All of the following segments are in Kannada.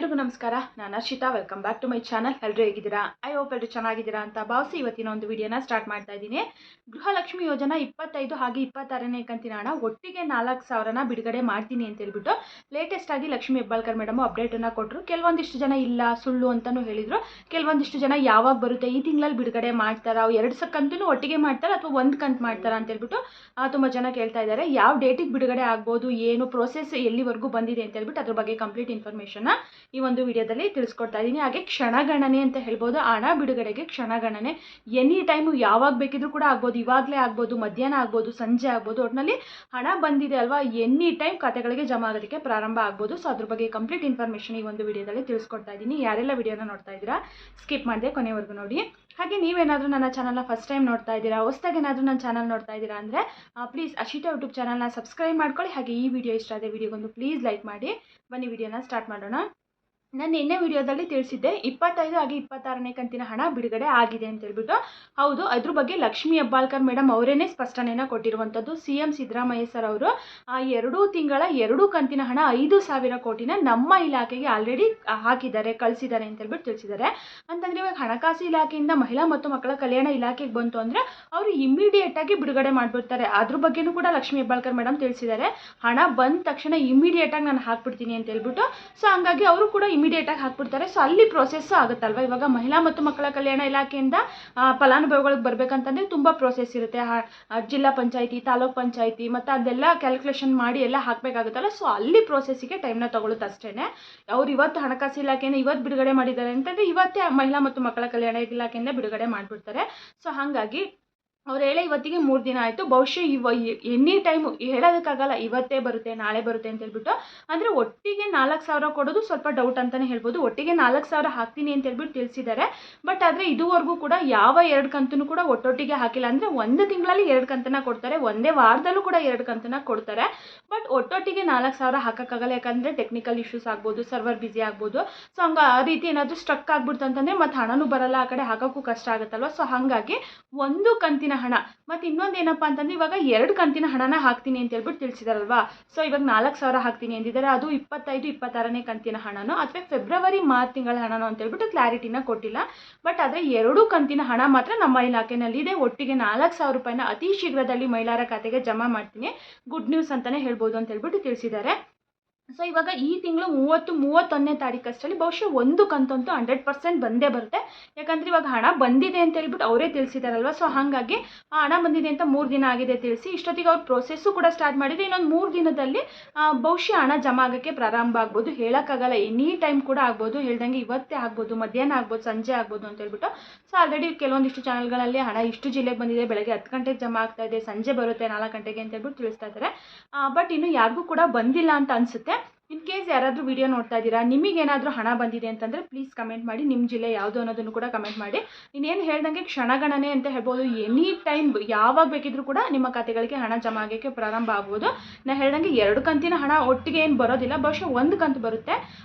ಎಲ್ರಿಗೂ ನಮಸ್ಕಾರ. ನಾನು Harshita. Welcome back to my channel. ಎಲ್ಲರೂ ಹೇಗಿದ್ದೀರಾ? ಐ ಹೋಪ್ ಎಲ್ಲರೂ ಚೆನ್ನಾಗಿದ್ದೀರಾ ಅಂತ ಭಾವಿಸಿ ಇವತ್ತಿನ ಒಂದು ವಿಡಿಯೋನ ಸ್ಟಾರ್ಟ್ ಮಾಡ್ತಾ ಇದ್ದೀನಿ. ಗೃಹಲಕ್ಷ್ಮಿ ಯೋಜನಾ 25 ಹಾಗೆ 26ನೇ ಕಂತಿನ ಹಣ ಒಟ್ಟಿಗೆ 4,000ನ ಬಿಡುಗಡೆ ಮಾಡ್ತೀನಿ ಅಂತ ಹೇಳ್ಬಿಟ್ಟು ಲೇಟೆಸ್ಟ್ ಆಗಿ ಲಕ್ಷ್ಮಿ ಹೆಬ್ಬಾಳ್ಕರ್ ಮೇಡಮ್ ಅಪ್ಡೇಟನ್ನು ಕೊಟ್ಟರು. ಕೆಲವೊಂದಿಷ್ಟು ಜನ ಇಲ್ಲ ಸುಳ್ಳು ಅಂತಲೂ ಹೇಳಿದರು. ಕೆಲವೊಂದಿಷ್ಟು ಜನ ಯಾವಾಗ ಬರುತ್ತೆ, ಈ ತಿಂಗಳಲ್ಲಿ ಬಿಡುಗಡೆ ಮಾಡ್ತಾರಾ, 2 ಕಂತೂ ಒಟ್ಟಿಗೆ ಮಾಡ್ತಾರಾ ಅಥವಾ 1 ಕಂತು ಮಾಡ್ತಾರಾ ಅಂತ ಹೇಳ್ಬಿಟ್ಟು ತುಂಬ ಜನ ಕೇಳ್ತಾ ಇದ್ದಾರೆ. ಯಾವ ಡೇಟಿಗೆ ಬಿಡುಗಡೆ ಆಗ್ಬೋದು, ಏನು ಪ್ರೋಸೆಸ್ ಎಲ್ಲಿವರೆಗೂ ಬಂದಿದೆ ಅಂತ ಹೇಳ್ಬಿಟ್ಟು ಅದ್ರ ಬಗ್ಗೆ ಕಂಪ್ಲೀಟ್ ಇನ್ಫಾರ್ಮೇಷನ್ನ ಈ ಒಂದು ವಿಡಿಯೋದಲ್ಲಿ ತಿಳಿಸ್ಕೊಡ್ತಾ ಇದ್ದೀನಿ. ಹಾಗೆ ಕ್ಷಣಗಣನೆ ಅಂತ ಹೇಳ್ಬೋದು. ಹಣ ಬಿಡುಗಡೆಗೆ ಕ್ಷಣಗಣನೆ ಎನಿ ಟೈಮು ಯಾವಾಗ ಬೇಕಿದ್ರೂ ಕೂಡ ಆಗ್ಬೋದು. ಇವಾಗಲೇ ಆಗ್ಬೋದು, ಮಧ್ಯಾಹ್ನ ಆಗ್ಬೋದು, ಸಂಜೆ ಆಗ್ಬೋದು. ಒಟ್ಟಿನಲ್ಲಿ ಹಣ ಬಂದಿದೆ ಅಲ್ವಾ, ಎನಿ ಟೈಮ್ ಖಾತೆಗಳಿಗೆ ಜಮಾ ಆಗೋದಕ್ಕೆ ಪ್ರಾರಂಭ ಆಗ್ಬೋದು. ಸೊ ಅದ್ರ ಬಗ್ಗೆ ಕಂಪ್ಲೀಟ್ ಇನ್ಫಾರ್ಮೇಷನ್ ಈ ಒಂದು ವಿಡಿಯೋದಲ್ಲಿ ತಿಳಿಸ್ಕೊಡ್ತಾ ಇದ್ದೀನಿ. ಯಾರೆಲ್ಲ ವಿಡಿಯೋನ ನೋಡ್ತಾ ಇದ್ದೀರಾ ಸ್ಕಿಪ್ ಮಾಡದೆ ಕೊನೆವರೆಗೂ ನೋಡಿ. ಹಾಗೆ ನೀವೇನಾದರೂ ನನ್ನ ಚಾನಲ್ನ ಫಸ್ಟ್ ಟೈಮ್ ನೋಡ್ತಾ ಇದ್ದೀರಾ, ಹೊಸದಾಗಿ ಏನಾದರೂ ನನ್ನ ಚಾನಲ್ ನೋಡ್ತಾ ಇದ್ದೀರಾ ಅಂದರೆ ಪ್ಲೀಸ್ ಹರ್ಷಿತಾ ಯೂಟ್ಯೂಬ್ ಚಾನಲ್ನ ಸಬ್ಸ್ಕ್ರೈಬ್ ಮಾಡ್ಕೊಳ್ಳಿ. ಹಾಗೆ ಈ ವಿಡಿಯೋ ಇಷ್ಟ ಆದರೆ ವಿಡಿಯೋಗೊಂದು ಪ್ಲೀಸ್ ಲೈಕ್ ಮಾಡಿ. ಬನ್ನಿ ವಿಡಿಯೋನ ಸ್ಟಾರ್ಟ್ ಮಾಡೋಣ. ನಾನು ನಿನ್ನೆ ವಿಡಿಯೋದಲ್ಲಿ ತಿಳಿಸಿದ್ದೆ 25 ಹಾಗೆ 26ನೇ ಕಂತಿನ ಹಣ ಬಿಡುಗಡೆ ಆಗಿದೆ ಅಂತ ಹೇಳ್ಬಿಟ್ಟು. ಹೌದು, ಅದ್ರ ಬಗ್ಗೆ ಲಕ್ಷ್ಮಿ ಹೆಬ್ಬಾಳ್ಕರ್ ಮೇಡಮ್ ಅವರೇನೇ ಸ್ಪಷ್ಟನೆಯನ್ನು ಕೊಟ್ಟಿರುವಂಥದ್ದು. CM ಸಿದ್ದರಾಮಯ್ಯ ಸರ್ ಅವರು 2 ತಿಂಗಳ 2 ಕಂತಿನ ಹಣ 5,000 ಕೋಟಿನ ನಮ್ಮ ಇಲಾಖೆಗೆ ಆಲ್ರೆಡಿ ಹಾಕಿದ್ದಾರೆ, ಕಳಿಸಿದ್ದಾರೆ ಅಂತ ಹೇಳ್ಬಿಟ್ಟು ತಿಳಿಸಿದ್ದಾರೆ. ಅಂತಂದರೆ ಇವಾಗ ಹಣಕಾಸು ಇಲಾಖೆಯಿಂದ ಮಹಿಳಾ ಮತ್ತು ಮಕ್ಕಳ ಕಲ್ಯಾಣ ಇಲಾಖೆಗೆ ಬಂತು ಅಂದರೆ ಅವರು ಇಮಿಡಿಯೇಟಾಗಿ ಬಿಡುಗಡೆ ಮಾಡಿಬಿಡ್ತಾರೆ. ಅದ್ರ ಬಗ್ಗೆನೂ ಕೂಡ ಲಕ್ಷ್ಮಿ ಹೆಬ್ಬಾಳ್ಕರ್ ಮೇಡಮ್ ತಿಳಿಸಿದ್ದಾರೆ. ಹಣ ಬಂದ ತಕ್ಷಣ ಇಮಿಡಿಯೇಟಾಗಿ ನಾನು ಹಾಕ್ಬಿಡ್ತೀನಿ ಅಂತ ಹೇಳ್ಬಿಟ್ಟು. ಸೊ ಹಂಗಾಗಿ ಅವರು ಕೂಡ ಇಮಿಡಿಯೇಟಾಗಿ ಹಾಕ್ಬಿಡ್ತಾರೆ. ಸೊ ಅಲ್ಲಿ ಪ್ರೋಸೆಸ್ ಆಗುತ್ತಲ್ವ. ಇವಾಗ ಮಹಿಳಾ ಮತ್ತು ಮಕ್ಕಳ ಕಲ್ಯಾಣ ಇಲಾಖೆಯಿಂದ ಫಲಾನುಭವಿಗಳಿಗೆ ಬರಬೇಕಂತಂದರೆ ತುಂಬ ಪ್ರೋಸೆಸ್ ಇರುತ್ತೆ. ಜಿಲ್ಲಾ ಪಂಚಾಯಿತಿ, ತಾಲೂಕ್ ಪಂಚಾಯಿತಿ ಮತ್ತು ಅದೆಲ್ಲ ಕ್ಯಾಲ್ಕುಲೇಷನ್ ಮಾಡಿ ಎಲ್ಲ ಹಾಕಬೇಕಾಗುತ್ತಲ್ಲ. ಸೊ ಅಲ್ಲಿ ಪ್ರೋಸೆಸ್ಸಿಗೆ ಟೈಮ್ನ ತೊಗೊಳುತ್ತೆ ಅಷ್ಟೇ. ಅವ್ರು ಇವತ್ತು ಹಣಕಾಸು ಇಲಾಖೆಯಿಂದ ಇವತ್ತು ಬಿಡುಗಡೆ ಮಾಡಿದ್ದಾರೆ ಅಂತಂದರೆ ಇವತ್ತೇ ಮಹಿಳಾ ಮತ್ತು ಮಕ್ಕಳ ಕಲ್ಯಾಣ ಇಲಾಖೆಯಿಂದ ಬಿಡುಗಡೆ ಮಾಡಿಬಿಡ್ತಾರೆ. ಸೊ ಹಾಗಾಗಿ ಅವ್ರು ಹೇಳೇ ಇವತ್ತಿಗೆ 3 ದಿನ ಆಯಿತು. ಬಹುಶಃ ಎನಿ ಟೈಮು ಹೇಳೋದಕ್ಕಾಗಲ್ಲ, ಇವತ್ತೇ ಬರುತ್ತೆ ನಾಳೆ ಬರುತ್ತೆ ಅಂತ ಹೇಳ್ಬಿಟ್ಟು. ಅಂದರೆ ಒಟ್ಟಿಗೆ 4,000 ಕೊಡೋದು ಸ್ವಲ್ಪ ಡೌಟ್ ಅಂತಲೇ ಹೇಳ್ಬೋದು. ಒಟ್ಟಿಗೆ 4,000 ಹಾಕ್ತೀನಿ ಅಂತ ಹೇಳ್ಬಿಟ್ಟು ತಿಳಿಸಿದ್ದಾರೆ. ಬಟ್ ಆದರೆ ಇದುವರೆಗೂ ಕೂಡ ಯಾವ 2 ಕಂತನ್ನು ಕೂಡ ಒಟ್ಟೊಟ್ಟಿಗೆ ಹಾಕಿಲ್ಲ. ಅಂದರೆ 1 ತಿಂಗಳಲ್ಲಿ 2 ಕಂತನ್ನು ಕೊಡ್ತಾರೆ, ಒಂದೇ ವಾರದಲ್ಲೂ ಕೂಡ 2 ಕಂತನ್ನು ಕೊಡ್ತಾರೆ. ಬಟ್ ಒಟ್ಟೊಟ್ಟಿಗೆ 4,000 ಹಾಕೋಕ್ಕಾಗಲ್ಲ. ಯಾಕಂದರೆ ಟೆಕ್ನಿಕಲ್ ಇಶ್ಯೂಸ್ ಆಗ್ಬೋದು, ಸರ್ವರ್ ಬ್ಯುಸಿ ಆಗ್ಬೋದು. ಸೊ ಹಂಗೆ ಆ ರೀತಿ ಏನಾದರೂ ಸ್ಟ್ರಕ್ ಆಗ್ಬಿಡ್ತು ಅಂತಂದರೆ ಮತ್ತು ಹಣನೂ ಬರಲ್ಲ, ಆ ಕಡೆ ಹಾಕೋಕ್ಕೂ ಕಷ್ಟ ಆಗುತ್ತಲ್ವ. ಸೊ ಹಾಗಾಗಿ 1 ಕಂತಿನ ಹಣ ಮತ್ತು ಇನ್ನೊಂದು ಏನಪ್ಪ ಅಂತಂದರೆ ಇವಾಗ 2 ಕಂತಿನ ಹಣನ ಹಾಕ್ತೀನಿ ಅಂತ ಹೇಳ್ಬಿಟ್ಟು ತಿಳಿಸಿದಾರಲ್ವಾ. ಸೊ ಇವಾಗ 4,000 ಹಾಕ್ತೀನಿ ಅಂದಿದ್ದಾರೆ. ಅದು 25, 26ನೇ ಕಂತಿನ ಹಣನೋ ಅಥವಾ ಫೆಬ್ರವರಿ ಮಾರ್ಚ್ ತಿಂಗಳ ಹಣನೋ ಅಂತ ಹೇಳ್ಬಿಟ್ಟು ಕ್ಲಾರಿಟಿನ ಕೊಟ್ಟಿಲ್ಲ. ಬಟ್ ಆದರೆ 2 ಕಂತಿನ ಹಣ ಮಾತ್ರ ನಮ್ಮ ಇಲಾಖೆನಲ್ಲಿದೆ. ಒಟ್ಟಿಗೆ 4,000 ರೂಪಾಯಿನ ಅತಿ ಶೀಘ್ರದಲ್ಲಿ ಮಹಿಳೆಯರ ಖಾತೆಗೆ ಜಮಾ ಮಾಡ್ತೀನಿ. ಗುಡ್ ನ್ಯೂಸ್ ಅಂತಲೇ ಹೇಳ್ಬೋದು ಅಂತ ಹೇಳ್ಬಿಟ್ಟು ತಿಳಿಸಿದ್ದಾರೆ. ಸೊ ಇವಾಗ ಈ ತಿಂಗಳು 31ನೇ ತಾರೀಕು ಅಷ್ಟರಲ್ಲಿ ಬಹುಶಃ 1 ಕಂತಂತೂ 100% ಬಂದೇ ಬರುತ್ತೆ. ಯಾಕಂದರೆ ಇವಾಗ ಹಣ ಬಂದಿದೆ ಅಂತ ಹೇಳ್ಬಿಟ್ಟು ಅವರೇ ತಿಳಿಸಿದಾರಲ್ವ. ಸೊ ಹಾಗಾಗಿ ಆ ಹಣ ಬಂದಿದೆ ಅಂತ 3 ದಿನ ಆಗಿದೆ ತಿಳಿಸಿ. ಇಷ್ಟೊತ್ತಿಗೆ ಅವ್ರ ಪ್ರೋಸೆಸ್ಸು ಕೂಡ ಸ್ಟಾರ್ಟ್ ಮಾಡಿದೆ. ಇನ್ನೊಂದು 3 ದಿನದಲ್ಲಿ ಬಹುಶಃ ಹಣ ಜಮಾ ಆಗೋಕ್ಕೆ ಪ್ರಾರಂಭ ಆಗ್ಬೋದು. ಹೇಳೋಕ್ಕಾಗಲ್ಲ, ಎನಿ ಟೈಮ್ ಕೂಡ ಆಗ್ಬೋದು. ಹೇಳ್ದಂಗೆ ಇವತ್ತೇ ಆಗ್ಬೋದು, ಮಧ್ಯಾಹ್ನ ಆಗ್ಬೋದು, ಸಂಜೆ ಆಗ್ಬೋದು ಅಂತ ಹೇಳ್ಬಿಟ್ಟು. ಸೊ ಆಲ್ರೆಡಿ ಕೆಲವೊಂದಿಷ್ಟು ಚಾನಲ್ಗಳಲ್ಲಿ ಹಣ ಇಷ್ಟು ಜಿಲ್ಲೆಗೆ ಬಂದಿದೆ, ಬೆಳಗ್ಗೆ 10 ಗಂಟೆಗೆ ಜಮಾ ಆಗ್ತಾ ಇದೆ, ಸಂಜೆ ಬರುತ್ತೆ 4 ಗಂಟೆಗೆ ಅಂತ ಹೇಳ್ಬಿಟ್ಟು ತಿಳಿಸ್ತಾ ಇದ್ದಾರೆ. ಬಟ್ ಇನ್ನು ಯಾರಿಗೂ ಕೂಡ ಬಂದಿಲ್ಲ ಅಂತ ಅನಿಸುತ್ತೆ. ಇನ್ ಕೇಸ್ ಯಾರಾದರೂ ವಿಡಿಯೋ ನೋಡ್ತಾ ಇದ್ದೀರಾ, ನಿಮಗೇನಾದರೂ ಹಣ ಬಂದಿದೆ ಅಂತಂದರೆ ಪ್ಲೀಸ್ ಕಮೆಂಟ್ ಮಾಡಿ. ನಿಮ್ಮ ಜಿಲ್ಲೆ ಯಾವುದು ಅನ್ನೋದನ್ನು ಕೂಡ ಕಮೆಂಟ್ ಮಾಡಿ. ಇನ್ನೇನು ಹೇಳ್ದಂಗೆ ಕ್ಷಣಗಣನೆ ಅಂತ ಹೇಳ್ಬೋದು. ಎನಿ ಟೈಮ್ ಯಾವಾಗ ಬೇಕಿದ್ರೂ ಕೂಡ ನಿಮ್ಮ ಖಾತೆಗಳಿಗೆ ಹಣ ಜಮಾ ಆಗೋಕ್ಕೆ ಪ್ರಾರಂಭ ಆಗ್ಬೋದು. ನಾನು ಹೇಳ್ದಂಗೆ 2 ಕಂತಿನ ಹಣ ಒಟ್ಟಿಗೆ ಏನು ಬರೋದಿಲ್ಲ. ಬಹುಶಃ 1 ಕಂತು ಬರುತ್ತೆ.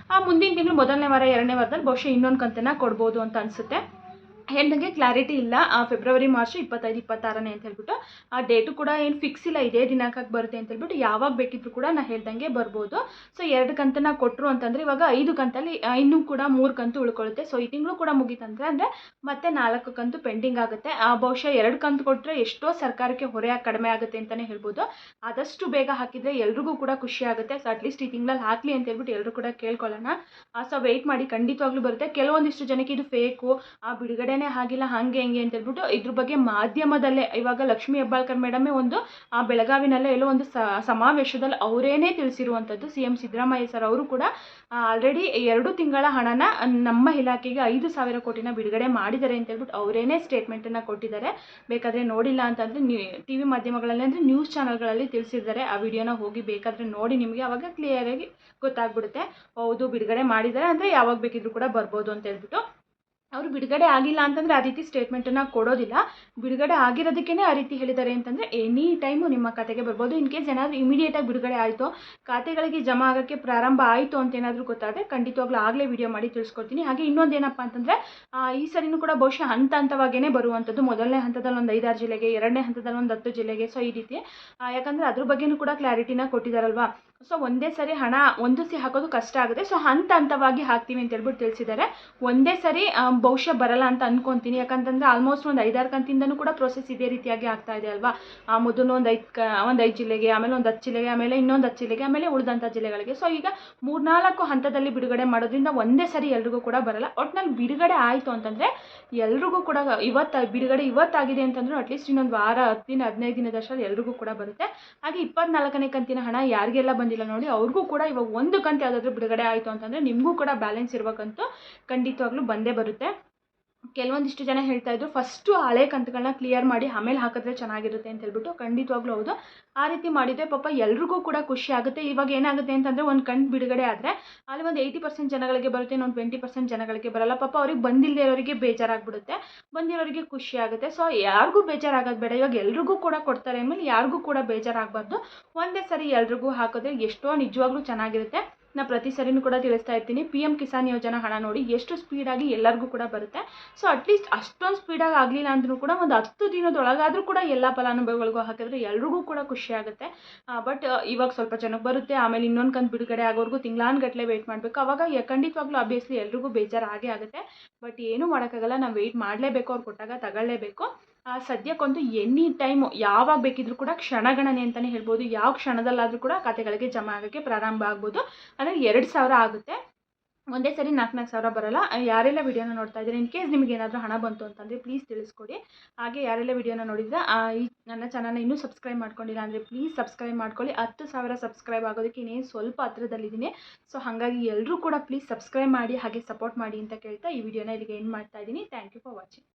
ಮುಂದಿನ ತಿಂಗಳು 1ನೇ ವಾರ 2ನೇ ವಾರದಲ್ಲಿ ಬಹುಶಃ ಇನ್ನೊಂದು ಕಂತನ್ನು ಕೊಡ್ಬೋದು ಅಂತ ಅನಿಸುತ್ತೆ. ಹೇಳ್ದಂಗೆ ಕ್ಲಾರಿಟಿ ಇಲ್ಲ. ಫೆಬ್ರವರಿ ಮಾರ್ಚ್ 25, 26ನೇ ಅಂತ ಹೇಳ್ಬಿಟ್ಟು ಆ ಡೇಟು ಕೂಡ ಏನು ಫಿಕ್ಸ್ ಇಲ್ಲ, ಇದೇ ದಿನಾಂಕಕ್ಕೆ ಬರುತ್ತೆ ಅಂತ ಹೇಳ್ಬಿಟ್ಟು. ಯಾವಾಗ ಬೇಕಿದ್ರು ಕೂಡ ನಾನು ಹೇಳ್ದಂಗೆ ಬರ್ಬೋದು. ಸೊ 2 ಕಂತನ್ನು ಕೊಟ್ಟರು ಅಂತಂದರೆ ಇವಾಗ 5 ಕಂತಲ್ಲಿ ಇನ್ನೂ ಕೂಡ 3 ಕಂತು ಉಳ್ಕೊಳ್ಳುತ್ತೆ. ಸೊ ಈ ತಿಂಗಳು ಕೂಡ ಮುಗೀತಂದರೆ ಅಂದರೆ ಮತ್ತೆ 4 ಕಂತು ಪೆಂಡಿಂಗ್ ಆಗುತ್ತೆ. ಬಹುಶಃ 2 ಕಂತು ಕೊಟ್ಟರೆ ಎಷ್ಟೋ ಸರ್ಕಾರಕ್ಕೆ ಹೊರೆ ಕಡಿಮೆ ಆಗುತ್ತೆ ಅಂತಲೇ ಹೇಳ್ಬೋದು. ಆದಷ್ಟು ಬೇಗ ಹಾಕಿದರೆ ಎಲ್ರಿಗೂ ಕೂಡ ಖುಷಿ ಆಗುತ್ತೆ. ಸೊ ಅಟ್ಲೀಸ್ಟ್ ಈ ತಿಂಗಳಲ್ಲಿ ಹಾಕಲಿ ಅಂತ ಹೇಳ್ಬಿಟ್ಟು ಎಲ್ಲರೂ ಕೂಡ ಕೇಳ್ಕೊಳ್ಳೋಣ. ಸೊ ವೆಯ್ಟ್ ಮಾಡಿ, ಖಂಡಿತವಾಗ್ಲೂ ಬರುತ್ತೆ. ಕೆಲವೊಂದಿಷ್ಟು ಜನಕ್ಕೆ ಇದು ಫೇಕು, ಬಿಡುಗಡೆ ಆಗಿಲ್ಲ ಹಾಗೆ ಹೆಂಗೆ ಅಂತ ಹೇಳ್ಬಿಟ್ಟು ಇದ್ರ ಬಗ್ಗೆ ಮಾಧ್ಯಮದಲ್ಲೇ ಇವಾಗ ಲಕ್ಷ್ಮಿ ಹೆಬ್ಬಾಳ್ಕರ್ ಮೇಡಮೇ ಒಂದು ಬೆಳಗಾವಿನಲ್ಲೇ ಎಲ್ಲೋ ಒಂದು ಸಮಾವೇಶದಲ್ಲಿ ಅವರೇನೇ ತಿಳಿಸಿರುವಂಥದ್ದು. CM ಸಿದ್ದರಾಮಯ್ಯ ಸರ್ ಅವರು ಕೂಡ ಆಲ್ರೆಡಿ 2 ತಿಂಗಳ ಹಣನ ನಮ್ಮ ಇಲಾಖೆಗೆ 5,000 ಕೋಟಿನ ಬಿಡುಗಡೆ ಮಾಡಿದ್ದಾರೆ ಅಂತ ಹೇಳ್ಬಿಟ್ಟು ಅವರೇನೇ ಸ್ಟೇಟ್ಮೆಂಟನ್ನು ಕೊಟ್ಟಿದ್ದಾರೆ. ಬೇಕಾದರೆ ನೋಡಿಲ್ಲ ಅಂತಂದರೆ TV ಮಾಧ್ಯಮಗಳಲ್ಲಿ ಅಂದರೆ ನ್ಯೂಸ್ ಚಾನಲ್ಗಳಲ್ಲಿ ತಿಳಿಸಿದ್ದಾರೆ. ಆ ವಿಡಿಯೋನ ಹೋಗಿ ಬೇಕಾದರೆ ನೋಡಿ, ನಿಮಗೆ ಆವಾಗ ಕ್ಲಿಯರಾಗಿ ಗೊತ್ತಾಗ್ಬಿಡುತ್ತೆ. ಹೌದು ಬಿಡುಗಡೆ ಮಾಡಿದ್ದಾರೆ ಅಂದರೆ ಯಾವಾಗ ಬೇಕಿದ್ರೂ ಕೂಡ ಬರ್ಬೋದು ಅಂತ ಹೇಳ್ಬಿಟ್ಟು. ಅವರು ಬಿಡುಗಡೆ ಆಗಿಲ್ಲ ಅಂತಂದರೆ ಆ ರೀತಿ ಸ್ಟೇಟ್ಮೆಂಟನ್ನು ಕೊಡೋದಿಲ್ಲ. ಬಿಡುಗಡೆ ಆಗಿರೋದಕ್ಕೇ ಆ ರೀತಿ ಹೇಳಿದ್ದಾರೆ ಅಂತಂದರೆ ಎನಿ ಟೈಮು ನಿಮ್ಮ ಖಾತೆಗೆ ಬರ್ಬೋದು. ಇನ್ ಕೇಸ್ ಏನಾದರೂ ಇಮಿಡಿಯೇಟಾಗಿ ಬಿಡುಗಡೆ ಆಯಿತು, ಖಾತೆಗಳಿಗೆ ಜಮಾ ಆಗೋಕ್ಕೆ ಪ್ರಾರಂಭ ಆಯಿತು ಅಂತ ಏನಾದರೂ ಗೊತ್ತಾದರೆ ಖಂಡಿತವಾಗ್ಲೂ ಆಗಲೇ ವಿಡಿಯೋ ಮಾಡಿ ತಿಳಿಸ್ಕೊಡ್ತೀನಿ. ಹಾಗೆ ಇನ್ನೊಂದು ಏನಪ್ಪ ಅಂತಂದರೆ ಈ ಸರಿನೂ ಕೂಡ ಬಹುಶಃ ಹಂತ ಹಂತವಾಗಿಯೇ ಬರುವಂಥದ್ದು. ಮೊದಲನೇ ಹಂತದಲ್ಲಿ ಒಂದು 5-6 ಜಿಲ್ಲೆಗೆ, 2ನೇ ಹಂತದಲ್ಲಿ ಒಂದು 10 ಜಿಲ್ಲೆಗೆ. ಸೊ ಈ ರೀತಿ ಯಾಕಂದರೆ ಅದ್ರ ಬಗ್ಗೆನೂ ಕೂಡ ಕ್ಲಾರಿಟಿನ ಕೊಟ್ಟಿದ್ದಾರಲ್ವಾ. ಸೊ ಒಂದೇ ಸರಿ ಹಣ ಹೊಂದಿಸಿ ಹಾಕೋದು ಕಷ್ಟ ಆಗುತ್ತೆ. ಸೊ ಹಂತ ಹಂತವಾಗಿ ಹಾಕ್ತೀವಿ ಅಂತ ಹೇಳ್ಬಿಟ್ಟು ತಿಳಿಸಿದ್ದಾರೆ. ಒಂದೇ ಸರಿ ಬಹುಶಃ ಬರಲ್ಲ ಅಂತ ಅನ್ಕೊತೀನಿ. ಯಾಕಂತಂದರೆ ಆಲ್ಮೋಸ್ಟ್ ಒಂದು 5-6 ಕಂತಿಂದನೂ ಕೂಡ ಪ್ರೋಸೆಸ್ ಇದೇ ರೀತಿಯಾಗಿ ಆಗ್ತಾ ಇದೆ ಅಲ್ವಾ. ಮೊದಲು ಒಂದು 5 ಜಿಲ್ಲೆಗೆ, ಆಮೇಲೆ ಒಂದು 10 ಜಿಲ್ಲೆಗೆ, ಆಮೇಲೆ ಇನ್ನೊಂದು 10 ಜಿಲ್ಲೆಗೆ, ಆಮೇಲೆ ಉಳಿದಂಥ ಜಿಲ್ಲೆಗಳಿಗೆ. ಸೊ ಈಗ 3-4 ಹಂತದಲ್ಲಿ ಬಿಡುಗಡೆ ಮಾಡೋದ್ರಿಂದ ಒಂದೇ ಸರಿ ಎಲ್ರಿಗೂ ಕೂಡ ಬರಲ್ಲ. ಒಟ್ಟಿನಲ್ಲಿ ಬಿಡುಗಡೆ ಆಯಿತು ಅಂತಂದರೆ ಎಲ್ರಿಗೂ ಕೂಡ ಬಿಡುಗಡೆ ಇವತ್ತಾಗಿದೆ ಅಂತಂದ್ರೆ ಅಟ್ಲೀಸ್ಟ್ ಇನ್ನೊಂದು ವಾರ 10 ದಿನ 15 ದಿನದಷ್ಟರಲ್ಲಿ ಎಲ್ರಿಗೂ ಕೂಡ ಬರುತ್ತೆ. ಹಾಗೆ 24ನೇ ಕಂತಿನ ಹಣ ಯಾರಿಗೆಲ್ಲ ಬಂದಿಲ್ಲ ನೋಡಿ ಅವ್ರಿಗೂ ಕೂಡ ಇವಾಗ ಒಂದು ಕಂತು ಯಾವುದಾದ್ರೂ ಬಿಡುಗಡೆ ಆಯಿತು ಅಂತಂದರೆ ನಿಮಗೂ ಕೂಡ ಬ್ಯಾಲೆನ್ಸ್ ಇರುವ ಕಂತು ಖಂಡಿತವಾಗ್ಲೂ ಬಂದೇ ಬರುತ್ತೆ. ಕೆಲವೊಂದಿಷ್ಟು ಜನ ಹೇಳ್ತಾ ಇದ್ರು ಫಸ್ಟು ಹಳೆ ಕಂತುಗಳನ್ನ ಕ್ಲಿಯರ್ ಮಾಡಿ ಆಮೇಲೆ ಹಾಕಿದ್ರೆ ಚೆನ್ನಾಗಿರುತ್ತೆ ಅಂತ ಹೇಳ್ಬಿಟ್ಟು. ಖಂಡಿತವಾಗ್ಲೂ ಹೌದು, ಆ ರೀತಿ ಮಾಡಿದರೆ ಪಾಪ ಎಲ್ರಿಗೂ ಕೂಡ ಖುಷಿ ಆಗುತ್ತೆ. ಇವಾಗ ಏನಾಗುತ್ತೆ ಅಂತಂದರೆ ಒಂದು ಕಂತು ಬಿಡುಗಡೆ ಆದರೆ ಅಲ್ಲಿ ಒಂದು 80% ಜನಗಳಿಗೆ ಬರುತ್ತೆ, ಇನ್ನೊಂದು 20% ಜನಗಳಿಗೆ ಬರಲ್ಲ. ಪಾಪ ಅವ್ರಿಗೆ ಬಂದಿಲ್ಲದೆ ಇರೋರಿಗೆ ಬೇಜಾರಾಗ್ಬಿಡುತ್ತೆ, ಬಂದಿರೋರಿಗೆ ಖುಷಿ ಆಗುತ್ತೆ. ಸೊ ಯಾರಿಗೂ ಬೇಜಾರಾಗೋದು ಬೇಡ. ಇವಾಗ ಎಲ್ರಿಗೂ ಕೂಡ ಕೊಡ್ತಾರೆ ಅಂದಮೇಲೆ ಯಾರಿಗೂ ಕೂಡ ಬೇಜಾರಾಗಬಾರ್ದು. ಒಂದೇ ಸರಿ ಎಲ್ರಿಗೂ ಹಾಕಿದ್ರೆ ಎಷ್ಟೋ ನಿಜವಾಗ್ಲೂ ಚೆನ್ನಾಗಿರುತ್ತೆ. ನಾನು ಪ್ರತಿ ಸರಿನೂ ಕೂಡ ತಿಳಿಸ್ತಾ ಇರ್ತೀನಿ, PM ಕಿಸಾನ್ ಯೋಜನಾ ಹಣ ನೋಡಿ ಎಷ್ಟು ಸ್ಪೀಡಾಗಿ ಎಲ್ಲರಿಗೂ ಕೂಡ ಬರುತ್ತೆ. ಸೊ ಅಟ್ಲೀಸ್ಟ್ ಅಷ್ಟೊಂದು ಸ್ಪೀಡಾಗಿ ಆಗಲಿಲ್ಲ ಅಂದ್ರೂ ಕೂಡ ಒಂದು 10 ದಿನದೊಳಗಾದರೂ ಕೂಡ ಎಲ್ಲ ಫಲಾನುಭವಿಗಳಿಗೂ ಹಾಕಿದ್ರೆ ಎಲ್ರಿಗೂ ಕೂಡ ಖುಷಿ ಆಗುತ್ತೆ. ಬಟ್ ಇವಾಗ ಸ್ವಲ್ಪ ಜನಕ್ಕೆ ಬರುತ್ತೆ, ಆಮೇಲೆ ಇನ್ನೊಂದು ಕಂತು ಬಿಡುಗಡೆ ಆಗೋವರೆಗೂ ತಿಂಗಳಾನುಗಟ್ಟಲೆ ವೆಯ್ಟ್ ಮಾಡಬೇಕು. ಅವಾಗ ಖಂಡಿತವಾಗ್ಲೂ ಆಬ್ವಿಯಸ್ಲಿ ಎಲ್ರಿಗೂ ಬೇಜಾರು ಆಗೇ ಆಗುತ್ತೆ. ಬಟ್ ಏನೂ ಮಾಡೋಕ್ಕಾಗಲ್ಲ, ನಾವು ವೆಯ್ಟ್ ಮಾಡಲೇಬೇಕು, ಅವ್ರು ಕೊಟ್ಟಾಗ ತಗೊಳ್ಳೇಬೇಕು. ಸದ್ಯಕ್ಕಂತೂ ಎನಿ ಟೈಮು ಯಾವಾಗ ಬೇಕಿದ್ರೂ ಕೂಡ ಕ್ಷಣಗಣನೆ ಅಂತಲೇ ಹೇಳ್ಬೋದು. ಯಾವ ಕ್ಷಣದಲ್ಲಾದರೂ ಕೂಡ ಖಾತೆಗಳಿಗೆ ಜಮಾ ಆಗೋಕ್ಕೆ ಪ್ರಾರಂಭ ಆಗ್ಬೋದು. ಅಂದರೆ 2,000 ಆಗುತ್ತೆ, ಒಂದೇ ಸರಿ 4,000 ಬರಲ್ಲ. ಯಾರೆಲ್ಲ ವಿಡಿಯೋನ ನೋಡ್ತಾ ಇದ್ದೀರಿ, ಇನ್ ಕೇಸ್ ನಿಮಗೆ ಏನಾದರೂ ಹಣ ಬಂತು ಅಂತಂದರೆ ಪ್ಲೀಸ್ ತಿಳಿಸ್ಕೊಡಿ. ಹಾಗೆ ಯಾರೆಲ್ಲ ವಿಡಿಯೋನ ನೋಡಿದ್ರೆ ಈ ನನ್ನ ಚಾನಲ್ನ ಇನ್ನೂ ಸಬ್ಸ್ಕ್ರೈಬ್ ಮಾಡ್ಕೊಂಡಿಲ್ಲ ಅಂದರೆ ಪ್ಲೀಸ್ ಸಬ್ಸ್ಕ್ರೈಬ್ ಮಾಡ್ಕೊಳ್ಳಿ. 10,000 ಸಬ್ಸ್ಕ್ರೈಬ್ ಆಗೋದಕ್ಕೆ ಇನ್ನೇನು ಸ್ವಲ್ಪ ಹತ್ರದಲ್ಲಿದ್ದೀನಿ. ಸೊ ಹಾಗಾಗಿ ಎಲ್ಲರೂ ಕೂಡ ಪ್ಲೀಸ್ ಸಬ್ಸ್ಕ್ರೈಬ್ ಮಾಡಿ ಹಾಗೆ ಸಪೋರ್ಟ್ ಮಾಡಿ ಅಂತ ಕೇಳ್ತಾ ಈ ವಿಡಿಯೋನ ಇಲ್ಲಿಗೆ ಎಂಡ್ ಮಾಡ್ತಾ ಇದ್ದೀನಿ. Thank you for watching.